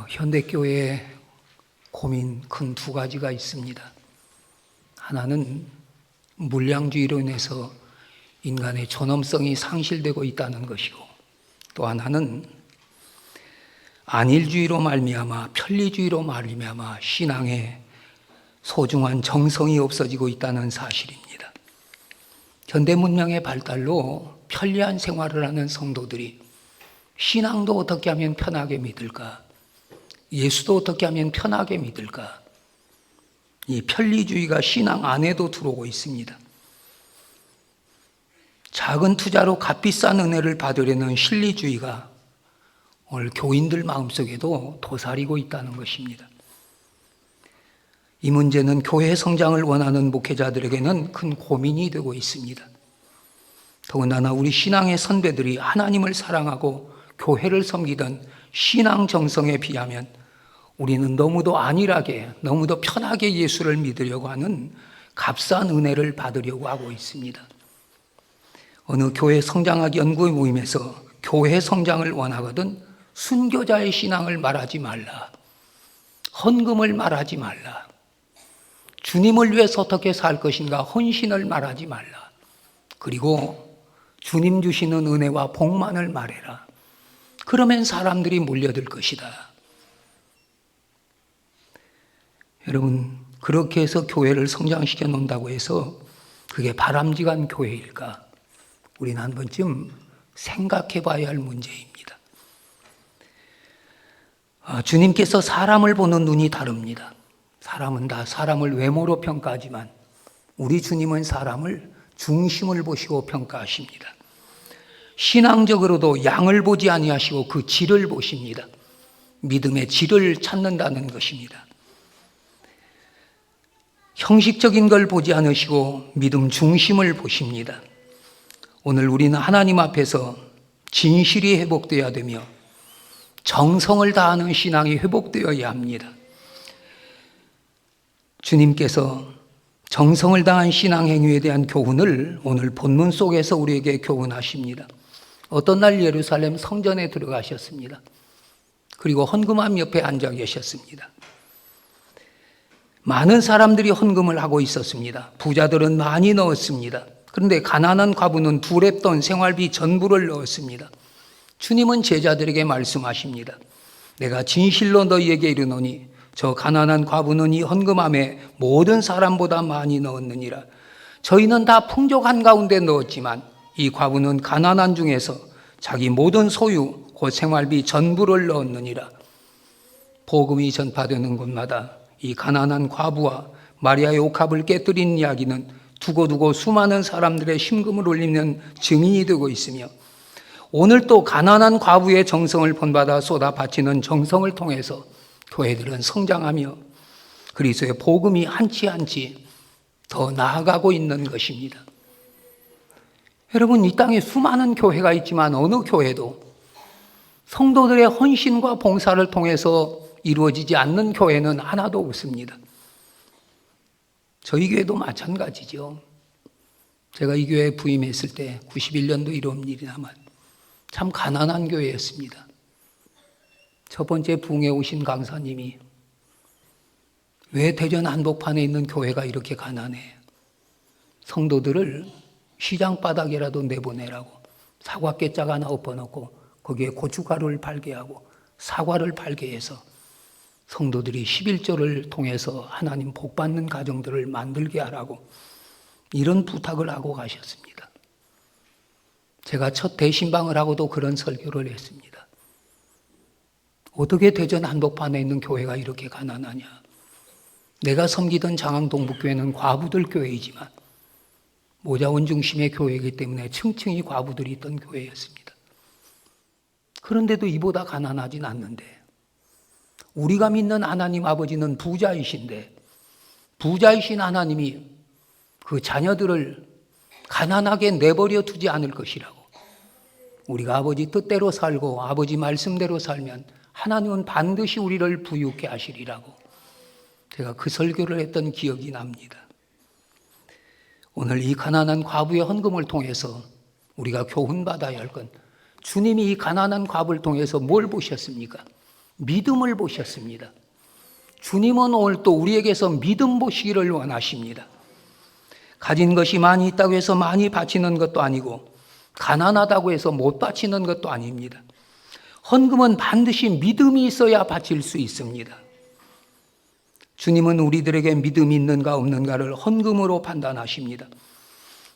현대교회에 고민 큰 두 가지가 있습니다. 하나는 물량주의로 인해서 인간의 존엄성이 상실되고 있다는 것이고, 또 하나는 안일주의로 말미암아 편리주의로 말미암아 신앙의 소중한 정성이 없어지고 있다는 사실입니다. 현대 문명의 발달로 편리한 생활을 하는 성도들이 신앙도 어떻게 하면 편하게 믿을까? 예수도 어떻게 하면 편하게 믿을까? 이 편리주의가 신앙 안에도 들어오고 있습니다. 작은 투자로 값비싼 은혜를 받으려는 실리주의가 오늘 교인들 마음속에도 도사리고 있다는 것입니다. 이 문제는 교회 성장을 원하는 목회자들에게는 큰 고민이 되고 있습니다. 더군다나 우리 신앙의 선배들이 하나님을 사랑하고 교회를 섬기던 신앙 정성에 비하면 우리는 너무도 안일하게, 너무도 편하게 예수를 믿으려고 하는 값싼 은혜를 받으려고 하고 있습니다. 어느 교회 성장학 연구 모임에서 교회 성장을 원하거든 순교자의 신앙을 말하지 말라, 헌금을 말하지 말라, 주님을 위해서 어떻게 살 것인가 헌신을 말하지 말라, 그리고 주님 주시는 은혜와 복만을 말해라. 그러면 사람들이 몰려들 것이다. 여러분, 그렇게 해서 교회를 성장시켜 놓는다고 해서 그게 바람직한 교회일까? 우리는 한 번쯤 생각해 봐야 할 문제입니다. 주님께서 사람을 보는 눈이 다릅니다. 사람은 다 사람을 외모로 평가하지만 우리 주님은 사람을 중심을 보시고 평가하십니다. 신앙적으로도 양을 보지 아니하시고 그 질을 보십니다. 믿음의 질을 찾는다는 것입니다. 형식적인 걸 보지 않으시고 믿음 중심을 보십니다. 오늘 우리는 하나님 앞에서 진실이 회복되어야 되며 정성을 다하는 신앙이 회복되어야 합니다. 주님께서 정성을 다한 신앙 행위에 대한 교훈을 오늘 본문 속에서 우리에게 교훈하십니다. 어떤 날 예루살렘 성전에 들어가셨습니다. 그리고 헌금함 옆에 앉아 계셨습니다. 많은 사람들이 헌금을 하고 있었습니다. 부자들은 많이 넣었습니다. 그런데 가난한 과부는 두 랩돈 생활비 전부를 넣었습니다. 주님은 제자들에게 말씀하십니다. 내가 진실로 너희에게 이르노니 저 가난한 과부는 이 헌금함에 모든 사람보다 많이 넣었느니라. 저희는 다 풍족한 가운데 넣었지만 이 과부는 가난한 중에서 자기 모든 소유 곧 생활비 전부를 넣었느니라. 복음이 전파되는 곳마다 이 가난한 과부와 마리아의 옥합을 깨뜨린 이야기는 두고두고 수많은 사람들의 심금을 울리는 증인이 되고 있으며, 오늘 또 가난한 과부의 정성을 본받아 쏟아 바치는 정성을 통해서 교회들은 성장하며 그리스도의 복음이 한치 한치 더 나아가고 있는 것입니다. 여러분, 이 땅에 수많은 교회가 있지만 어느 교회도 성도들의 헌신과 봉사를 통해서 이루어지지 않는 교회는 하나도 없습니다. 저희 교회도 마찬가지죠. 제가 이 교회에 부임했을 때 91년도 이런 일이 남았 참 가난한 교회였습니다. 첫 번째 부흥에 오신 강사님이 왜 대전 한복판에 있는 교회가 이렇게 가난해? 성도들을 시장 바닥이라도 내보내라고 사과 깨짝 하나 엎어놓고 거기에 고춧가루를 팔게 하고 사과를 팔게 해서 성도들이 11조를 통해서 하나님 복받는 가정들을 만들게 하라고 이런 부탁을 하고 가셨습니다. 제가 첫 대신방을 하고도 그런 설교를 했습니다. 어떻게 대전 한복판에 있는 교회가 이렇게 가난하냐? 내가 섬기던 장항동북교회는 과부들 교회이지만 모자원 중심의 교회이기 때문에 층층이 과부들이 있던 교회였습니다. 그런데도 이보다 가난하진 않는데, 우리가 믿는 하나님 아버지는 부자이신데 부자이신 하나님이 그 자녀들을 가난하게 내버려 두지 않을 것이라고, 우리가 아버지 뜻대로 살고 아버지 말씀대로 살면 하나님은 반드시 우리를 부유케 하시리라고 제가 그 설교를 했던 기억이 납니다. 오늘 이 가난한 과부의 헌금을 통해서 우리가 교훈받아야 할 건, 주님이 이 가난한 과부를 통해서 뭘 보셨습니까? 믿음을 보셨습니다. 주님은 오늘 또 우리에게서 믿음 보시기를 원하십니다. 가진 것이 많이 있다고 해서 많이 바치는 것도 아니고 가난하다고 해서 못 바치는 것도 아닙니다. 헌금은 반드시 믿음이 있어야 바칠 수 있습니다. 주님은 우리들에게 믿음이 있는가 없는가를 헌금으로 판단하십니다.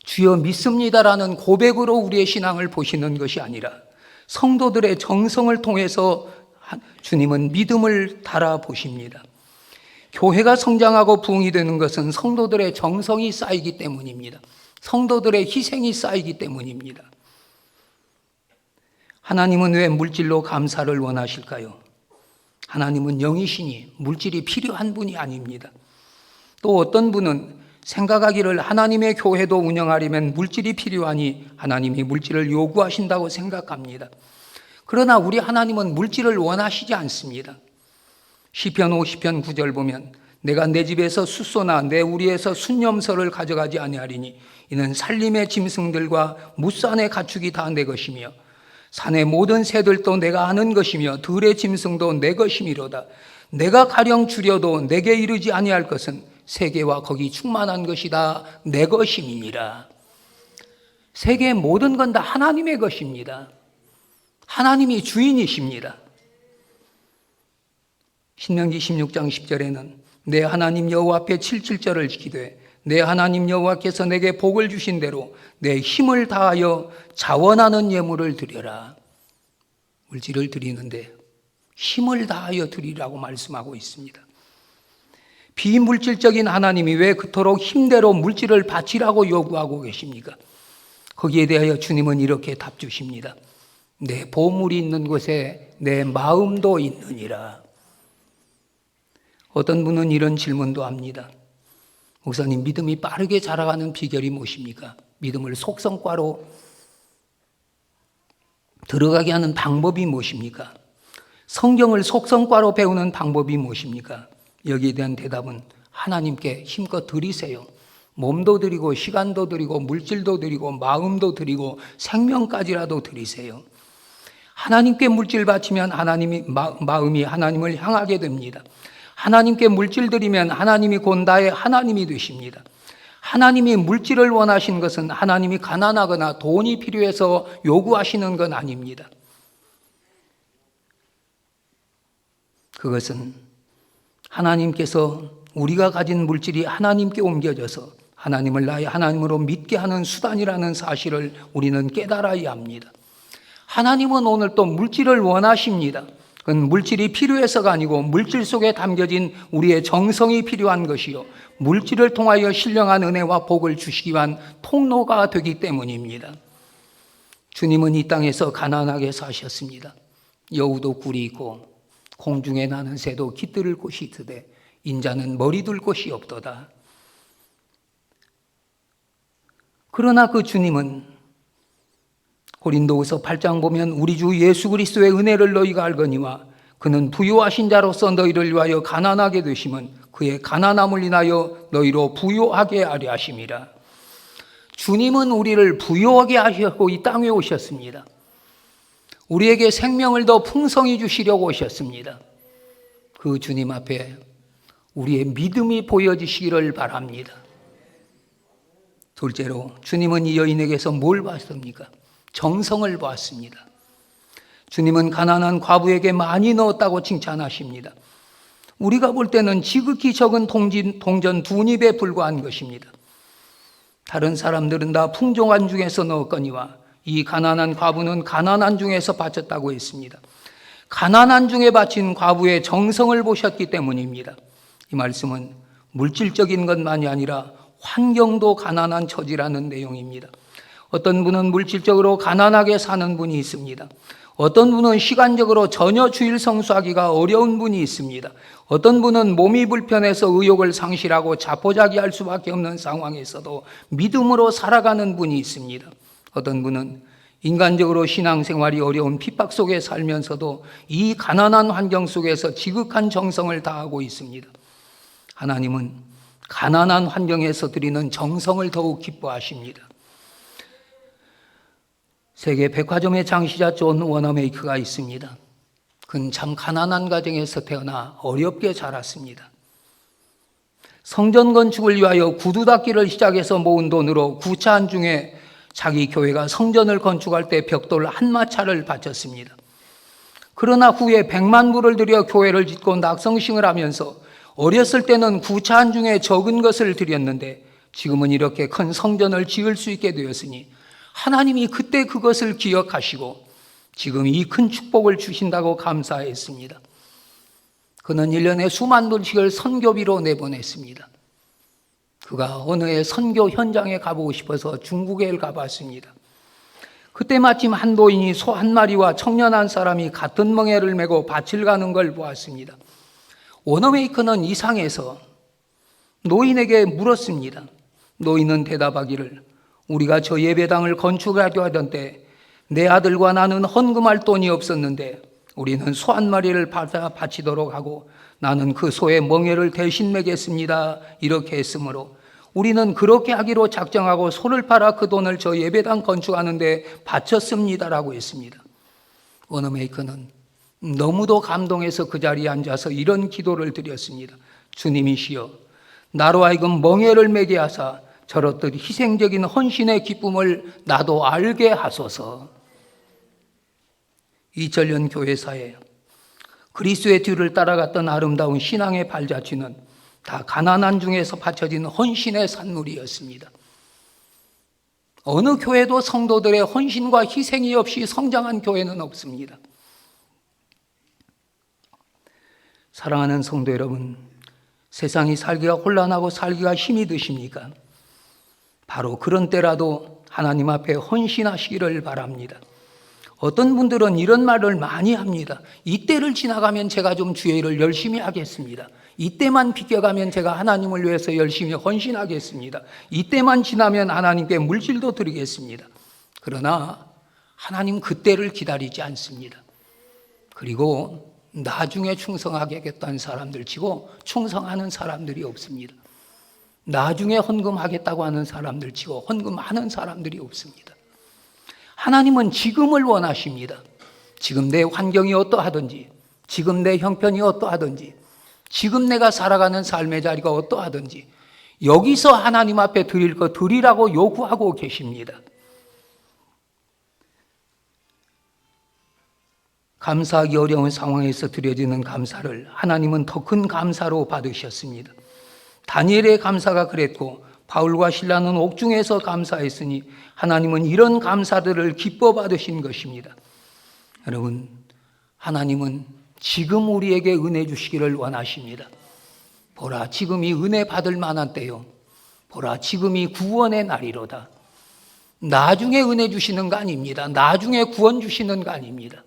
주여 믿습니다라는 고백으로 우리의 신앙을 보시는 것이 아니라 성도들의 정성을 통해서 주님은 믿음을 달아보십니다. 교회가 성장하고 부흥이 되는 것은 성도들의 정성이 쌓이기 때문입니다. 성도들의 희생이 쌓이기 때문입니다. 하나님은 왜 물질로 감사를 원하실까요? 하나님은 영이시니 물질이 필요한 분이 아닙니다. 또 어떤 분은 생각하기를 하나님의 교회도 운영하려면 물질이 필요하니 하나님이 물질을 요구하신다고 생각합니다. 그러나 우리 하나님은 물질을 원하시지 않습니다. 시편 50편 9절 보면 내가 내 집에서 숫소나 내 우리에서 순념서를 가져가지 아니하리니 이는 살림의 짐승들과 무산의 가축이 다 내 것이며 산의 모든 새들도 내가 아는 것이며 들의 짐승도 내 것이미로다. 내가 가령 주려도 내게 이르지 아니할 것은 세계와 거기 충만한 것이다 내 것임이니라. 세계의 모든 건 다 하나님의 것입니다. 하나님이 주인이십니다. 신명기 16장 10절에는 내 하나님 여호와 앞에 77절을 지키되 내 하나님 여호와께서 내게 복을 주신 대로 내 힘을 다하여 자원하는 예물을 드려라. 물질을 드리는데 힘을 다하여 드리라고 말씀하고 있습니다. 비물질적인 하나님이 왜 그토록 힘대로 물질을 바치라고 요구하고 계십니까? 거기에 대하여 주님은 이렇게 답 주십니다. 내 보물이 있는 곳에 내 마음도 있느니라. 어떤 분은 이런 질문도 합니다. 목사님, 믿음이 빠르게 자라가는 비결이 무엇입니까? 믿음을 속성과로 들어가게 하는 방법이 무엇입니까? 성경을 속성과로 배우는 방법이 무엇입니까? 여기에 대한 대답은 하나님께 힘껏 드리세요. 몸도 드리고 시간도 드리고 물질도 드리고 마음도 드리고 생명까지라도 드리세요. 하나님께 물질 바치면 마음이 하나님을 향하게 됩니다. 하나님께 물질 드리면 하나님이 곧 나의 하나님이 되십니다. 하나님이 물질을 원하시는 것은 하나님이 가난하거나 돈이 필요해서 요구하시는 건 아닙니다. 그것은 하나님께서 우리가 가진 물질이 하나님께 옮겨져서 하나님을 나의 하나님으로 믿게 하는 수단이라는 사실을 우리는 깨달아야 합니다. 하나님은 오늘 또 물질을 원하십니다. 그건 물질이 필요해서가 아니고 물질 속에 담겨진 우리의 정성이 필요한 것이요 물질을 통하여 신령한 은혜와 복을 주시기 위한 통로가 되기 때문입니다. 주님은 이 땅에서 가난하게 사셨습니다. 여우도 굴이 있고 공중에 나는 새도 깃들을 곳이 있으되 인자는 머리 둘 곳이 없도다. 그러나 그 주님은 고린도후서 8장 보면 우리 주 예수 그리스도의 은혜를 너희가 알거니와 그는 부요하신 자로서 너희를 위하여 가난하게 되심은 그의 가난함을 인하여 너희로 부요하게 하려 하심이라. 주님은 우리를 부요하게 하시고 이 땅에 오셨습니다. 우리에게 생명을 더 풍성히 주시려고 오셨습니다. 그 주님 앞에 우리의 믿음이 보여지시기를 바랍니다. 둘째로 주님은 이 여인에게서 뭘 봤습니까? 정성을 보았습니다. 주님은 가난한 과부에게 많이 넣었다고 칭찬하십니다. 우리가 볼 때는 지극히 적은 동전 2입에 불과한 것입니다. 다른 사람들은 다 풍족한 중에서 넣었거니와 이 가난한 과부는 가난한 중에서 바쳤다고 했습니다. 가난한 중에 바친 과부의 정성을 보셨기 때문입니다. 이 말씀은 물질적인 것만이 아니라 환경도 가난한 처지라는 내용입니다. 어떤 분은 물질적으로 가난하게 사는 분이 있습니다. 어떤 분은 시간적으로 전혀 주일 성수하기가 어려운 분이 있습니다. 어떤 분은 몸이 불편해서 의욕을 상실하고 자포자기할 수밖에 없는 상황에서도 믿음으로 살아가는 분이 있습니다. 어떤 분은 인간적으로 신앙생활이 어려운 핍박 속에 살면서도 이 가난한 환경 속에서 지극한 정성을 다하고 있습니다. 하나님은 가난한 환경에서 드리는 정성을 더욱 기뻐하십니다. 세계 백화점의 장시자 존 워너메이크가 있습니다. 그는 참 가난한 가정에서 태어나 어렵게 자랐습니다. 성전 건축을 위하여 구두 닦기를 시작해서 모은 돈으로 구차 안중에 자기 교회가 성전을 건축할 때 벽돌 한 마차를 바쳤습니다. 그러나 후에 100만 불을 들여 교회를 짓고 낙성식을 하면서 어렸을 때는 구차 안중에 적은 것을 드렸는데 지금은 이렇게 큰 성전을 지을 수 있게 되었으니 하나님이 그때 그것을 기억하시고 지금 이 큰 축복을 주신다고 감사했습니다. 그는 1년에 수만 불씩을 선교비로 내보냈습니다. 그가 어느 해 선교 현장에 가보고 싶어서 중국에 가봤습니다. 그때 마침 한 노인이 소 한 마리와 청년 한 사람이 같은 멍에를 메고 밭을 가는 걸 보았습니다. 워너메이커는 이상해서 노인에게 물었습니다. 노인은 대답하기를 우리가 저 예배당을 건축하려 하던 때 내 아들과 나는 헌금할 돈이 없었는데 우리는 소 한 마리를 받아 바치도록 하고 나는 그 소의 멍에를 대신 매겠습니다. 이렇게 했으므로 우리는 그렇게 하기로 작정하고 소를 팔아 그 돈을 저 예배당 건축하는 데 바쳤습니다라고 했습니다. 워너메이커는 너무도 감동해서 그 자리에 앉아서 이런 기도를 드렸습니다. 주님이시여, 나로 하여금 멍에를 매게 하사 저렇듯 희생적인 헌신의 기쁨을 나도 알게 하소서. 2000년 교회사에 그리스도의 뒤를 따라갔던 아름다운 신앙의 발자취는 다 가난한 중에서 바쳐진 헌신의 산물이었습니다. 어느 교회도 성도들의 헌신과 희생이 없이 성장한 교회는 없습니다. 사랑하는 성도 여러분, 세상이 살기가 혼란하고 살기가 힘이 드십니까? 바로 그런 때라도 하나님 앞에 헌신하시기를 바랍니다. 어떤 분들은 이런 말을 많이 합니다. 이때를 지나가면 제가 좀 주의 일을 열심히 하겠습니다. 이때만 비껴가면 제가 하나님을 위해서 열심히 헌신하겠습니다. 이때만 지나면 하나님께 물질도 드리겠습니다. 그러나 하나님 그때를 기다리지 않습니다. 그리고 나중에 충성하겠다는 사람들 치고 충성하는 사람들이 없습니다. 나중에 헌금하겠다고 하는 사람들 치고 헌금하는 사람들이 없습니다. 하나님은 지금을 원하십니다. 지금 내 환경이 어떠하든지, 지금 내 형편이 어떠하든지, 지금 내가 살아가는 삶의 자리가 어떠하든지 여기서 하나님 앞에 드릴 것 드리라고 요구하고 계십니다. 감사하기 어려운 상황에서 드려지는 감사를 하나님은 더 큰 감사로 받으셨습니다. 다니엘의 감사가 그랬고 바울과 실라는 옥중에서 감사했으니 하나님은 이런 감사들을 기뻐 받으신 것입니다. 여러분, 하나님은 지금 우리에게 은혜 주시기를 원하십니다. 보라, 지금이 은혜 받을 만한 때요. 보라, 지금이 구원의 날이로다. 나중에 은혜 주시는 거 아닙니다. 나중에 구원 주시는 거 아닙니다.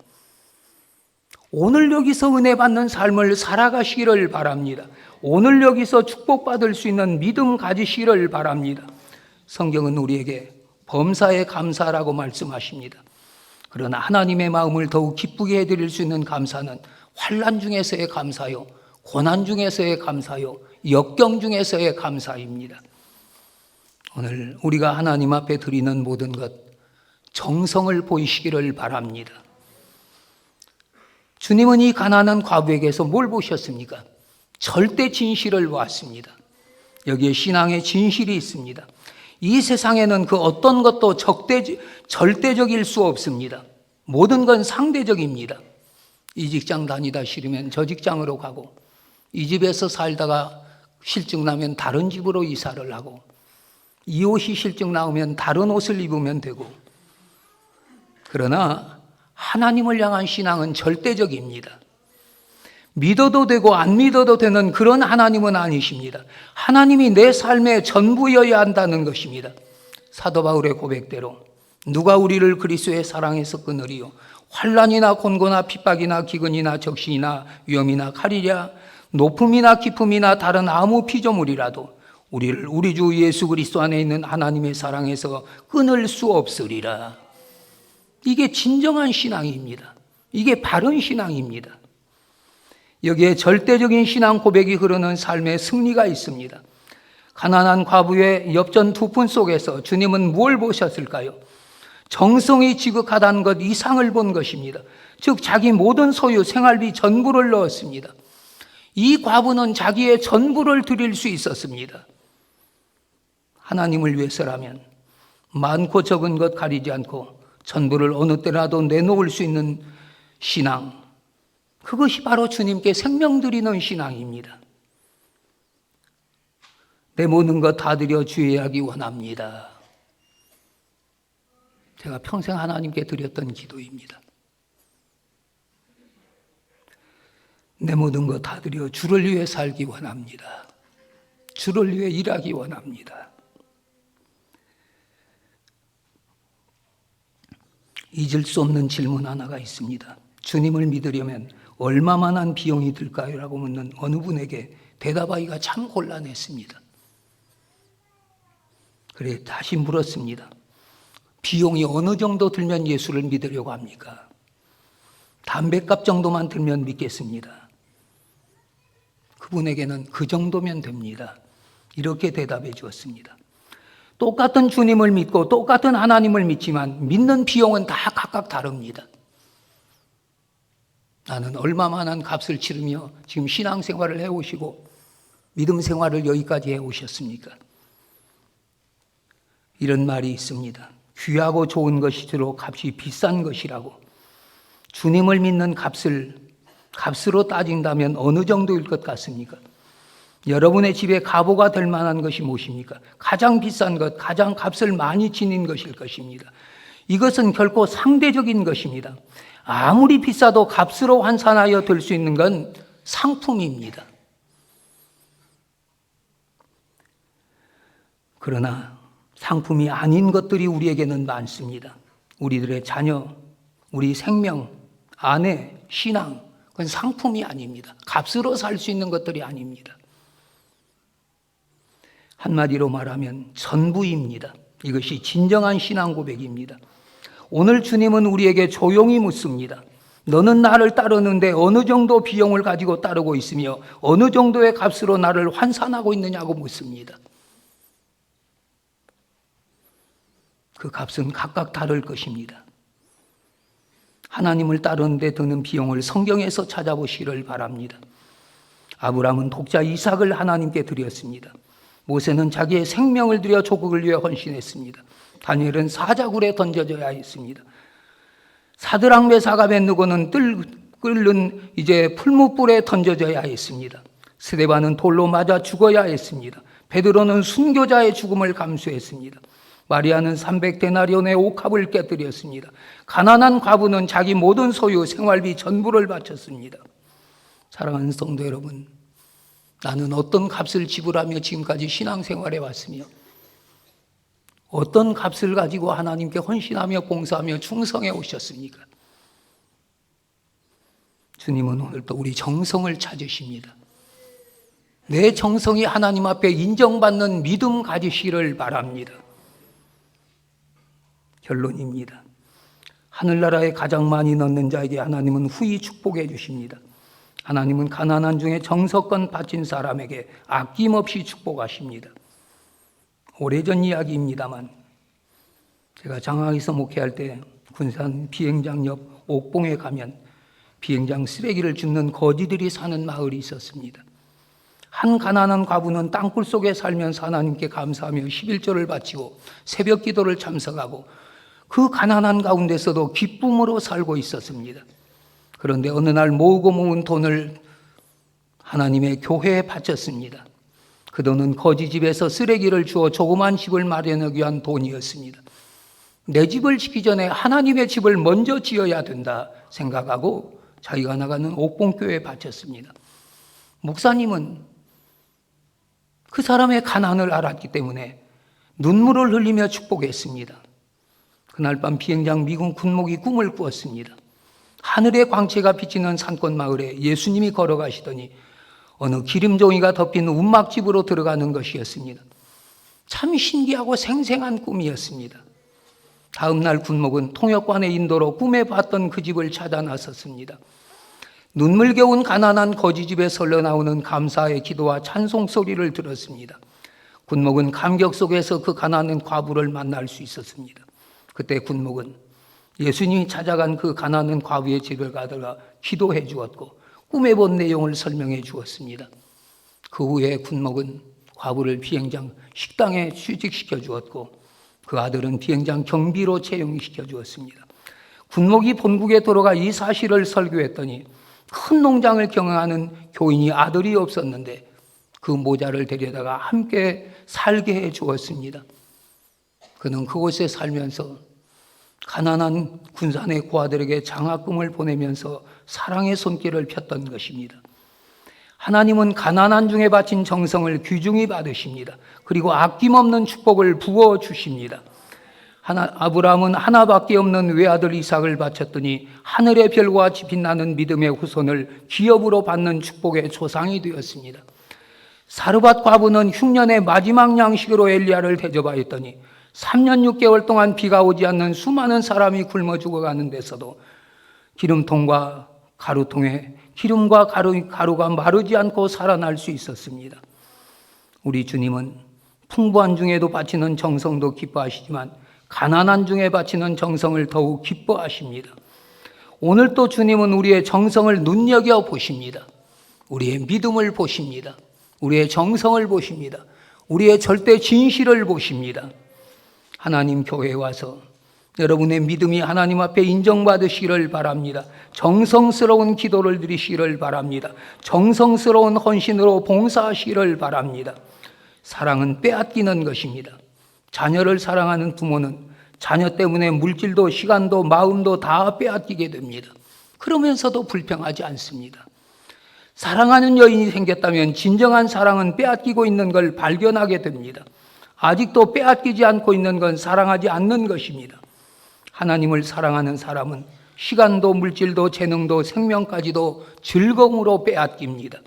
오늘 여기서 은혜 받는 삶을 살아가시기를 바랍니다. 오늘 여기서 축복받을 수 있는 믿음 가지시기를 바랍니다. 성경은 우리에게 범사에 감사라고 말씀하십니다. 그러나 하나님의 마음을 더욱 기쁘게 해드릴 수 있는 감사는 환난 중에서의 감사요, 고난 중에서의 감사요, 역경 중에서의 감사입니다. 오늘 우리가 하나님 앞에 드리는 모든 것 정성을 보이시기를 바랍니다. 주님은 이 가난한 과부에게서 뭘 보셨습니까? 절대 진실을 보았습니다. 여기에 신앙의 진실이 있습니다. 이 세상에는 그 어떤 것도 절대적일 수 없습니다. 모든 건 상대적입니다. 이 직장 다니다 싫으면 저 직장으로 가고, 이 집에서 살다가 실증 나면 다른 집으로 이사를 하고, 이 옷이 실증 나오면 다른 옷을 입으면 되고, 그러나 하나님을 향한 신앙은 절대적입니다. 믿어도 되고 안 믿어도 되는 그런 하나님은 아니십니다. 하나님이 내 삶의 전부여야 한다는 것입니다. 사도 바울의 고백대로 누가 우리를 그리스도의 사랑에서 끊으리요? 환난이나 곤고나 핍박이나 기근이나 적신이나 위험이나 칼이랴, 높음이나 깊음이나 다른 아무 피조물이라도 우리를 우리 주 예수 그리스도 안에 있는 하나님의 사랑에서 끊을 수 없으리라. 이게 진정한 신앙입니다. 이게 바른 신앙입니다. 여기에 절대적인 신앙 고백이 흐르는 삶의 승리가 있습니다. 가난한 과부의 엽전 두 푼 속에서 주님은 뭘 보셨을까요? 정성이 지극하다는 것 이상을 본 것입니다. 즉 자기 모든 소유, 생활비 전부를 넣었습니다. 이 과부는 자기의 전부를 드릴 수 있었습니다. 하나님을 위해서라면 많고 적은 것 가리지 않고 전부를 어느 때라도 내놓을 수 있는 신앙, 그것이 바로 주님께 생명 드리는 신앙입니다. 내 모든 것 다 드려 주의 하기 원합니다. 제가 평생 하나님께 드렸던 기도입니다. 내 모든 것 다 드려 주를 위해 살기 원합니다. 주를 위해 일하기 원합니다. 잊을 수 없는 질문 하나가 있습니다. 주님을 믿으려면 얼마만한 비용이 들까요? 라고 묻는 어느 분에게 대답하기가 참 곤란했습니다. 그래 다시 물었습니다. 비용이 어느 정도 들면 예수를 믿으려고 합니까? 담뱃값 정도만 들면 믿겠습니다. 그분에게는 그 정도면 됩니다. 이렇게 대답해 주었습니다. 똑같은 주님을 믿고 똑같은 하나님을 믿지만 믿는 비용은 다 각각 다릅니다. 나는 얼마만한 값을 치르며 지금 신앙생활을 해오시고 믿음 생활을 여기까지 해오셨습니까? 이런 말이 있습니다. 귀하고 좋은 것이 주로 값이 비싼 것이라고. 주님을 믿는 값으로 따진다면 어느 정도일 것 같습니까? 여러분의 집에 가보가 될 만한 것이 무엇입니까? 가장 비싼 것, 가장 값을 많이 지닌 것일 것입니다. 이것은 결코 상대적인 것입니다. 아무리 비싸도 값으로 환산하여 들 수 있는 건 상품입니다. 그러나 상품이 아닌 것들이 우리에게는 많습니다. 우리들의 자녀, 우리 생명, 아내, 신앙, 그건 상품이 아닙니다. 값으로 살 수 있는 것들이 아닙니다. 한마디로 말하면 전부입니다. 이것이 진정한 신앙 고백입니다. 오늘 주님은 우리에게 조용히 묻습니다. 너는 나를 따르는데 어느 정도 비용을 가지고 따르고 있으며 어느 정도의 값으로 나를 환산하고 있느냐고 묻습니다. 그 값은 각각 다를 것입니다. 하나님을 따르는데 드는 비용을 성경에서 찾아보시기를 바랍니다. 아브라함은 독자 이삭을 하나님께 드렸습니다. 모세는 자기의 생명을 들여 조국을 위해 헌신했습니다. 다니엘은 사자굴에 던져져야 했습니다. 사드락 메삭 아벳느고는 끓는 풀무불에 던져져야 했습니다. 스데반은 돌로 맞아 죽어야 했습니다. 베드로는 순교자의 죽음을 감수했습니다. 마리아는 300데나리온의 옥합을 깨뜨렸습니다. 가난한 과부는 자기 모든 소유, 생활비 전부를 바쳤습니다. 사랑하는 성도 여러분, 나는 어떤 값을 지불하며 지금까지 신앙생활해 왔으며 어떤 값을 가지고 하나님께 헌신하며 봉사하며 충성해 오셨습니까? 주님은 오늘 또 우리 정성을 찾으십니다. 내 정성이 하나님 앞에 인정받는 믿음 가지시기를 바랍니다. 결론입니다. 하늘나라에 가장 많이 넣는 자에게 하나님은 후히 축복해 주십니다. 하나님은 가난한 중에 정성껏 바친 사람에게 아낌없이 축복하십니다. 오래전 이야기입니다만 제가 장항에서 목회할 때 군산 비행장 옆 옥봉에 가면 비행장 쓰레기를 줍는 거지들이 사는 마을이 있었습니다. 한 가난한 과부는 땅굴 속에 살면서 하나님께 감사하며 11조를 바치고 새벽 기도를 참석하고 그 가난한 가운데서도 기쁨으로 살고 있었습니다. 그런데 어느 날 모으고 모은 돈을 하나님의 교회에 바쳤습니다. 그 돈은 거지 집에서 쓰레기를 주어 조그만 집을 마련하기 위한 돈이었습니다. 내 집을 짓기 전에 하나님의 집을 먼저 지어야 된다 생각하고 자기가 나가는 옥봉교회에 바쳤습니다. 목사님은 그 사람의 가난을 알았기 때문에 눈물을 흘리며 축복했습니다. 그날 밤 비행장 미군 군목이 꿈을 꾸었습니다. 하늘의 광채가 비치는 산골 마을에 예수님이 걸어가시더니 어느 기름종이가 덮인 움막집으로 들어가는 것이었습니다. 참 신기하고 생생한 꿈이었습니다. 다음 날 군목은 통역관의 인도로 꿈에 봤던 그 집을 찾아 나섰습니다. 눈물겨운 가난한 거지집에 설려나오는 감사의 기도와 찬송 소리를 들었습니다. 군목은 감격 속에서 그 가난한 과부를 만날 수 있었습니다. 그때 군목은 예수님이 찾아간 그 가난한 과부의 집에 가다가 기도해 주었고 꿈에 본 내용을 설명해 주었습니다. 그 후에 군목은 과부를 비행장 식당에 취직시켜 주었고 그 아들은 비행장 경비로 채용시켜 주었습니다. 군목이 본국에 돌아가 이 사실을 설교했더니 큰 농장을 경영하는 교인이 아들이 없었는데 그 모자를 데려다가 함께 살게 해 주었습니다. 그는 그곳에 살면서 가난한 군산의 고아들에게 장학금을 보내면서 사랑의 손길을 폈던 것입니다. 하나님은 가난한 중에 바친 정성을 귀중히 받으십니다. 그리고 아낌없는 축복을 부어주십니다. 아브라함은 하나밖에 없는 외아들 이삭을 바쳤더니 하늘의 별과 같이 빛나는 믿음의 후손을 기업으로 받는 축복의 조상이 되었습니다. 사르밧 과부는 흉년의 마지막 양식으로 엘리야를 대접하였더니 3년 6개월 동안 비가 오지 않는 수많은 사람이 굶어 죽어가는 데서도 기름통과 가루통에 기름과 가루가 마르지 않고 살아날 수 있었습니다. 우리 주님은 풍부한 중에도 바치는 정성도 기뻐하시지만 가난한 중에 바치는 정성을 더욱 기뻐하십니다. 오늘 또 주님은 우리의 정성을 눈여겨보십니다. 우리의 믿음을 보십니다. 우리의 정성을 보십니다. 우리의 절대 진실을 보십니다. 하나님 교회에 와서 여러분의 믿음이 하나님 앞에 인정받으시기를 바랍니다. 정성스러운 기도를 드리시기를 바랍니다. 정성스러운 헌신으로 봉사하시기를 바랍니다. 사랑은 빼앗기는 것입니다. 자녀를 사랑하는 부모는 자녀 때문에 물질도 시간도 마음도 다 빼앗기게 됩니다. 그러면서도 불평하지 않습니다. 사랑하는 여인이 생겼다면 진정한 사랑은 빼앗기고 있는 걸 발견하게 됩니다. 아직도 빼앗기지 않고 있는 건 사랑하지 않는 것입니다. 하나님을 사랑하는 사람은 시간도 물질도 재능도 생명까지도 즐거움으로 빼앗깁니다.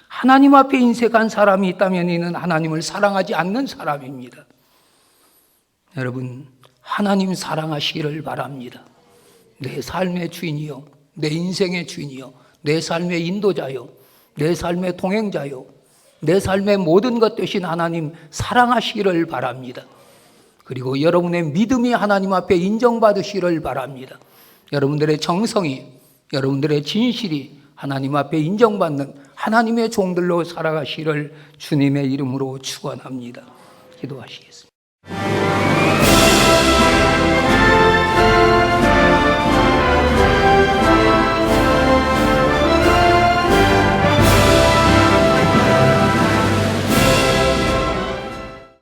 하나님 앞에 인색한 사람이 있다면 이는 하나님을 사랑하지 않는 사람입니다. 여러분, 하나님 사랑하시기를 바랍니다. 내 삶의 주인이요, 내 인생의 주인이요, 내 삶의 인도자요, 내 삶의 동행자요, 내 삶의 모든 것 되신 하나님 사랑하시기를 바랍니다. 그리고 여러분의 믿음이 하나님 앞에 인정받으시기를 바랍니다. 여러분들의 정성이, 여러분들의 진실이 하나님 앞에 인정받는 하나님의 종들로 살아가시기를 주님의 이름으로 축원합니다. 기도하시겠습니다.